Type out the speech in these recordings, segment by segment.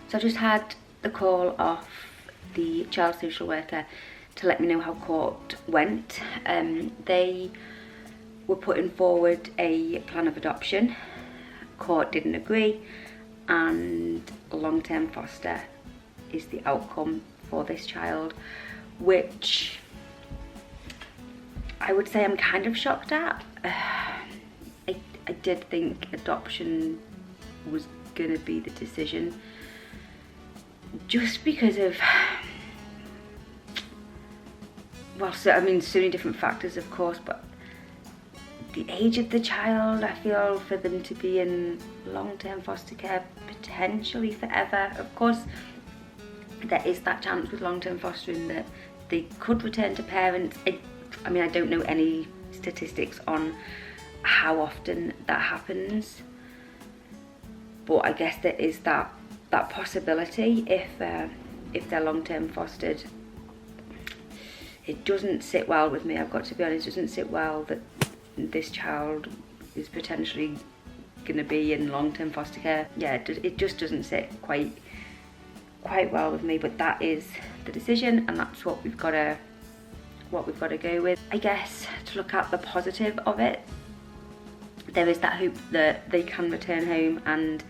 So I just had the call off the child social worker to let me know how court went. They were putting forward a plan of adoption. Court didn't agree, and long-term foster is the outcome for this child, which I would say I'm kind of shocked at. I did think adoption was going to be the decision, just because of, well, so many different factors, of course, but the age of the child, I feel, for them to be in long-term foster care potentially forever. Of course, there is that chance with long-term fostering that they could return to parents. I mean, I don't know any statistics on how often that happens, but I guess there is that possibility if they're long-term fostered. It doesn't sit well with me, I've got to be honest. It doesn't sit well that this child is potentially going to be in long-term foster care. Yeah, it just doesn't sit quite well with me, but that is the decision, and that's what we've got to go with. I guess to look at the positive of it, there is that hope that they can return home, and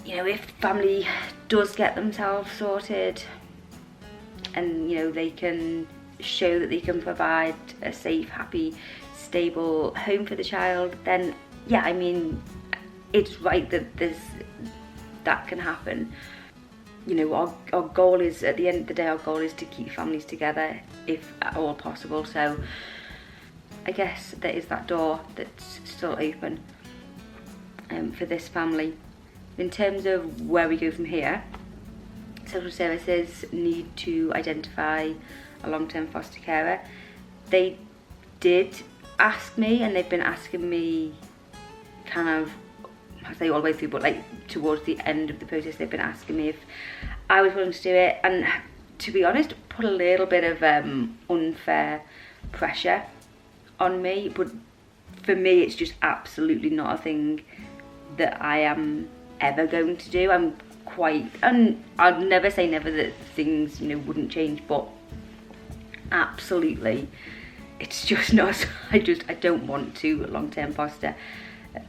you know, if the family does get themselves sorted and you know, they can show that they can provide a safe, happy, stable home for the child, then yeah, I mean, it's right that that can happen. You know, our goal is, at the end of the day, our goal is to keep families together if at all possible. So I guess there is that door that's still open for this family. In terms of where we go from here, social services need to identify a long-term foster carer. They did ask me, and they've been asking me kind of, I say all the way through, but like towards the end of the process, they've been asking me if I was willing to do it, and to be honest, put a little bit of unfair pressure on me. But for me, it's just absolutely not a thing that I am ever going to do. And I'd never say never that things, you know, wouldn't change, but absolutely, it's just not. I don't want to long-term foster.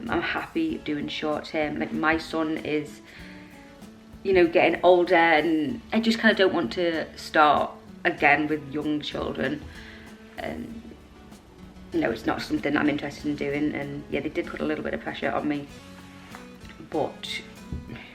I'm happy doing short-term. Like, my son is, you know, getting older, and I just kind of don't want to start again with young children. No, it's not something I'm interested in doing, and yeah, they did put a little bit of pressure on me, but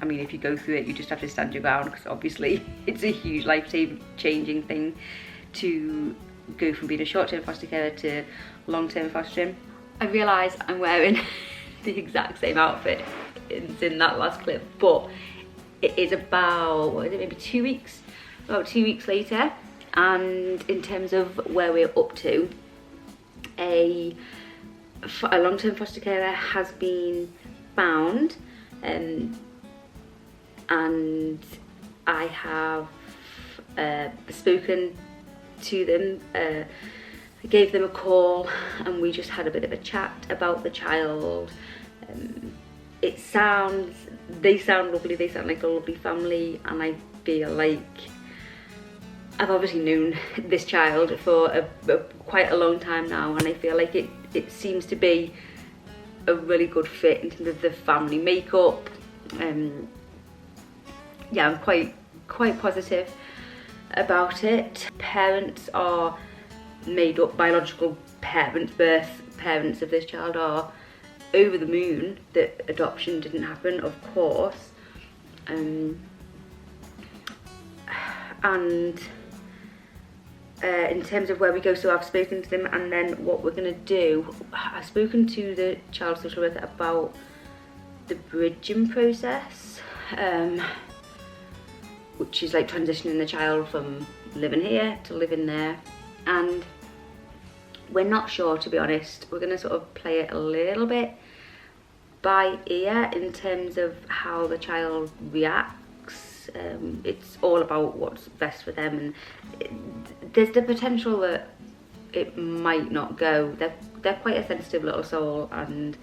I mean, if you go through it, you just have to stand your ground, because obviously it's a huge life-changing thing to go from being a short-term foster carer to long-term fostering. I realise I'm wearing the exact same outfit in that last clip, but it is about, what is it, maybe 2 weeks? About 2 weeks later, and in terms of where we're up to, a long-term foster carer has been found, and I have spoken to them. I gave them a call, and we just had a bit of a chat about the child. They sound lovely, they sound like a lovely family, and I feel like I've obviously known this child for quite a long time now, and I feel like it seems to be a really good fit in terms of the family makeup. Yeah, I'm quite positive about it. Parents are made up, biological parents, birth parents of this child are over the moon that adoption didn't happen, of course. And in terms of where we go, so I've spoken to them, and then what we're going to do, I've spoken to the child social worker about the bridging process, which is like transitioning the child from living here to living there, and we're not sure, to be honest. We're going to sort of play it a little bit by ear in terms of how the child reacts. It's all about what's best for them, and there's the potential that it might not go. They're quite a sensitive little soul, and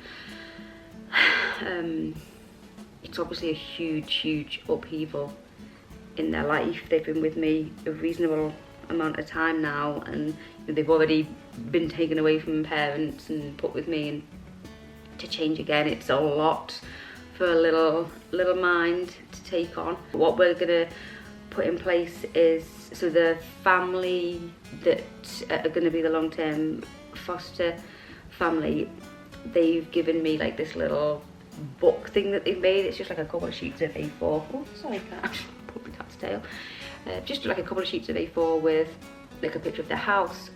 it's obviously a huge upheaval in their life. They've been with me a reasonable amount of time now, and they've already been taken away from parents and put with me, and to change again, it's a lot for a little mind to take on. What we're gonna put in place is, so the family that are gonna be the long-term foster family, they've given me like this little book thing that they've made. It's just like a couple of sheets of A4. Oh, sorry, cat. Put my cat's tail. Just like a couple of sheets of A4 with like a picture of their house.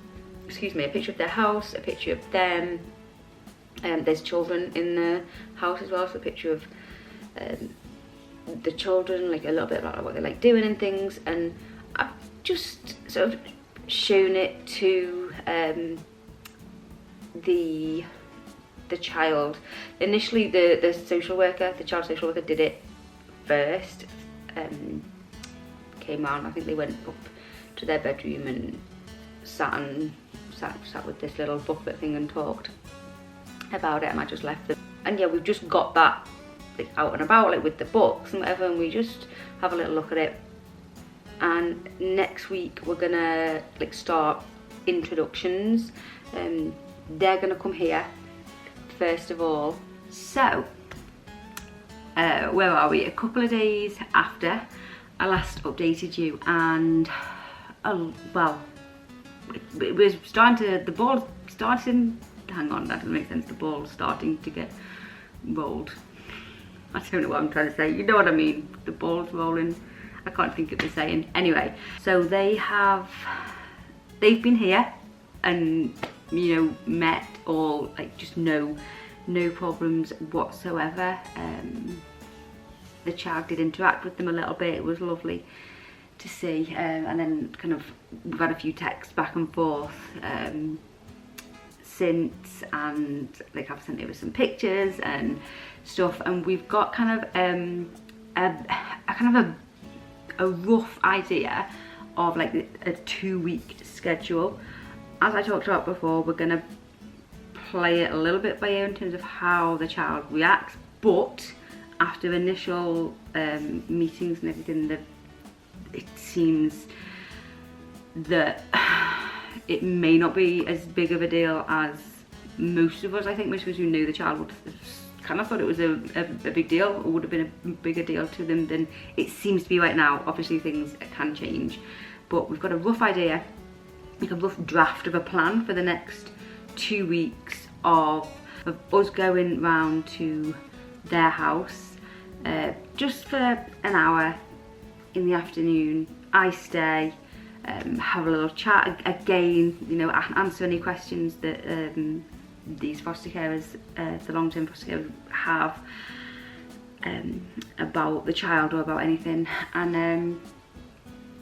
Excuse me, a picture of their house, a picture of them. There's children in the house as well, so a picture of the children, like a little bit about what they like doing and things. And I've just sort of shown it to the child. Initially, the social worker, the child social worker, did it first. Came round. I think they went up to their bedroom and sat with this little booklet thing and talked about it, and I just left them. And yeah, we've just got that like out and about, like with the books and whatever, and we just have a little look at it. And next week we're gonna like start introductions. They're gonna come here first of all. So where are we? A couple of days after I last updated you, and well, it was the ball starting, hang on, that doesn't make sense, the ball's starting to get rolled. I don't know what I'm trying to say, you know what I mean, the ball's rolling, I can't think of the saying. Anyway, so they've been here and, you know, met all, like, just no problems whatsoever. The child did interact with them a little bit, it was lovely to see, and then kind of we've had a few texts back and forth since, and like I've sent over some pictures and stuff, and we've got kind of a rough idea of like a 2-week schedule. As I talked about before, we're gonna play it a little bit by ear in terms of how the child reacts, but after initial meetings and everything, it seems that it may not be as big of a deal as most of us. I think most of us who knew the child would kind of thought it was a big deal, or would have been a bigger deal to them than it seems to be right now. Obviously things can change, but we've got a rough idea, like a rough draft of a plan for the next 2 weeks of us going round to their house just for an hour in the afternoon. I stay, have a little chat again, you know, answer any questions that these foster carers, the long-term foster carers, have about the child or about anything. And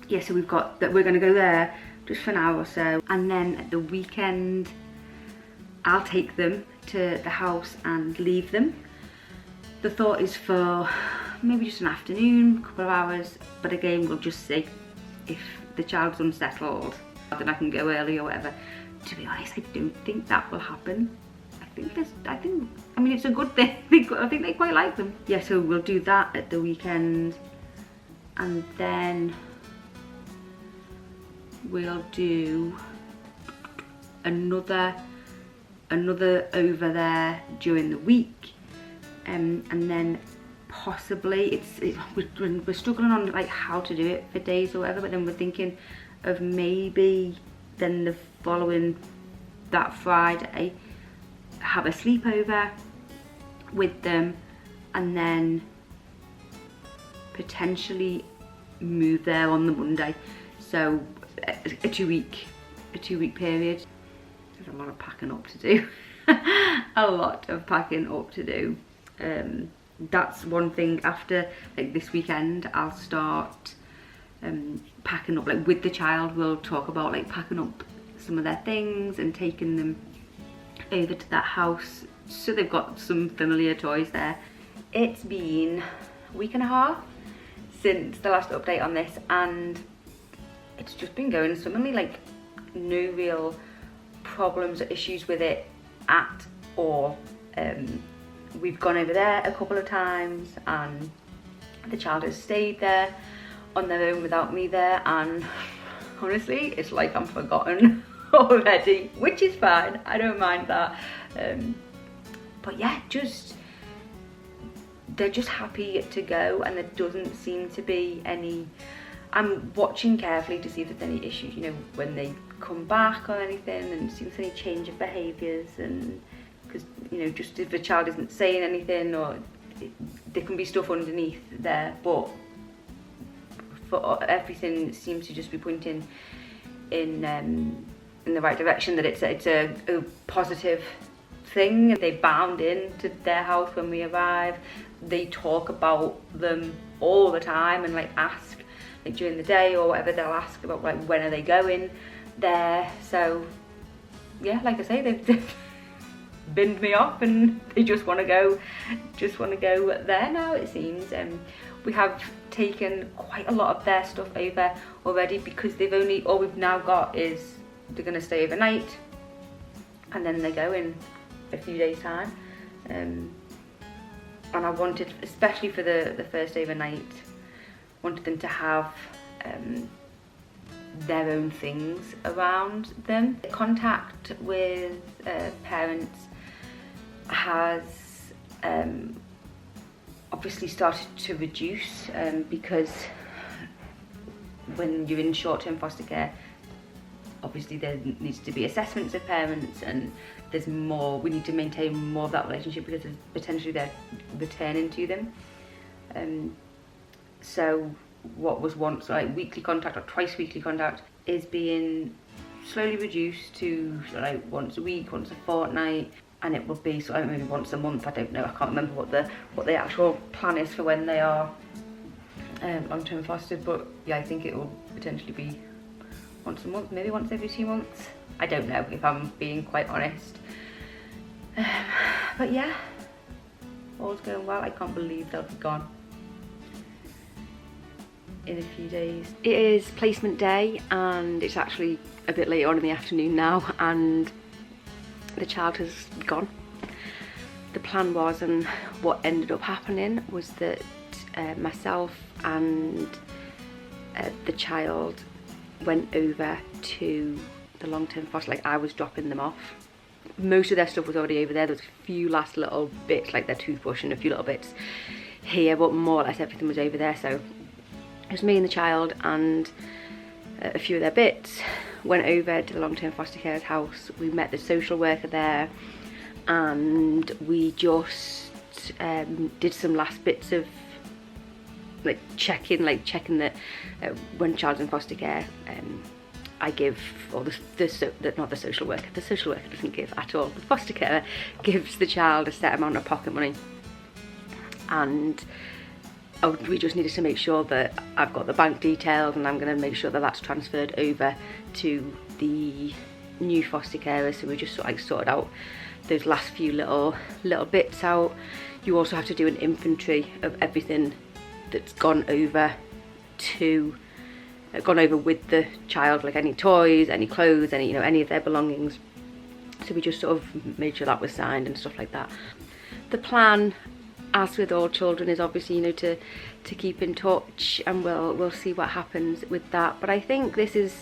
yeah, so we've got that, we're going to go there just for an hour or so, and then at the weekend I'll take them to the house and leave them. The thought is for maybe just an afternoon, a couple of hours, but again we'll just see. If the child's unsettled, then I can go early or whatever. To be honest, I don't think that will happen. I mean, it's a good thing. I think they quite like them. Yeah, so we'll do that at the weekend, and then we'll do another over there during the week, and then possibly we're struggling on like how to do it for days or whatever, but then we're thinking of maybe then the following, that Friday, have a sleepover with them, and then potentially move there on the Monday. So a 2-week period. There's a lot of packing up to do. A lot of packing up to do. That's one thing. After like this weekend, I'll start packing up, like with the child. We'll talk about like packing up some of their things and taking them over to that house, so they've got some familiar toys there. It's been a week and a half since the last update on this, and it's just been going swimmingly, like no real problems or issues with it at all. we've gone over there a couple of times and the child has stayed there on their own without me there, and honestly it's like I'm forgotten already, which is fine, I don't mind that. But yeah, they're just happy to go, and there doesn't seem to be any. I'm watching carefully to see if there's any issues, you know, when they come back or anything, and see if there's any change of behaviours, and because, you know, just if the child isn't saying anything, or there can be stuff underneath there, but for everything seems to just be pointing in the right direction, that it's a positive thing. They bound into their house when we arrive. They talk about them all the time and like ask, like during the day or whatever, they'll ask about like when are they going there. So yeah, like I say, they've binned me off and they just want to go there now, it seems. We have taken quite a lot of their stuff over already, because all we've now got is they're going to stay overnight and then they go in a few days time. And I wanted, especially for the first overnight, wanted them to have their own things around them. Contact with parents has obviously started to reduce, because when you're in short-term foster care, obviously there needs to be assessments of parents, and there's more, we need to maintain more of that relationship because potentially they're returning to them. So what was once like weekly contact or twice weekly contact is being slowly reduced to like once a week, once a fortnight, and it will be sort of maybe once a month. I don't know, I can't remember what the actual plan is for when they are long-term fostered, but yeah, I think it will potentially be once a month, maybe once every 2 months. I don't know, if I'm being quite honest. But yeah, all's going well. I can't believe they'll be gone in a few days. It is placement day and it's actually a bit late on in the afternoon now, and the child has gone. The plan was, and what ended up happening was that myself and the child went over to the long-term foster, like I was dropping them off. Most of their stuff was already over there. There was a few last little bits, like their toothbrush and a few little bits here, but more or less everything was over there. So it was me and the child and a few of their bits. Went over to the long-term foster carer's house. We met the social worker there, and we just did some last bits of like checking that when child's in foster care, I give, or not the social worker doesn't give at all. The foster carer gives the child a set amount of pocket money, and we just needed to make sure that I've got the bank details, and I'm going to make sure that that's transferred over to the new foster carer. So we just sort of like sorted out those last few little bits out. You also have to do an inventory of everything that's gone over with the child, like any toys, any clothes, any of their belongings. So we just sort of made sure that was signed and stuff like that. The plan, as with all children, is obviously to keep in touch, and we'll see what happens with that. But I think this is,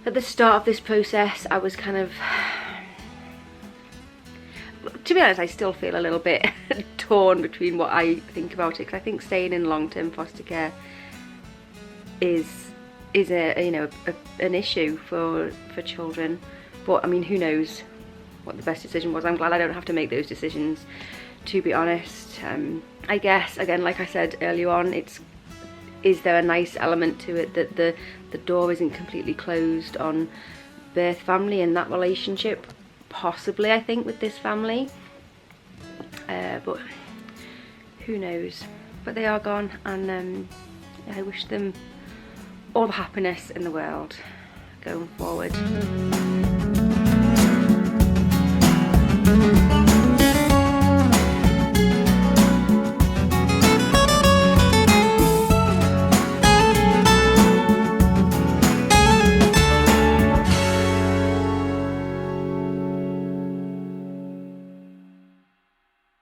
at the start of this process, I was kind of, to be honest, I still feel a little bit torn between what I think about it, because I think staying in long-term foster care is an issue for children. But I mean, who knows what the best decision was. I'm glad I don't have to make those decisions, to be honest. I guess, again, like I said earlier on, is there a nice element to it that the door isn't completely closed on birth family and that relationship? Possibly, I think, with this family, but who knows. But they are gone, and I wish them all the happiness in the world going forward.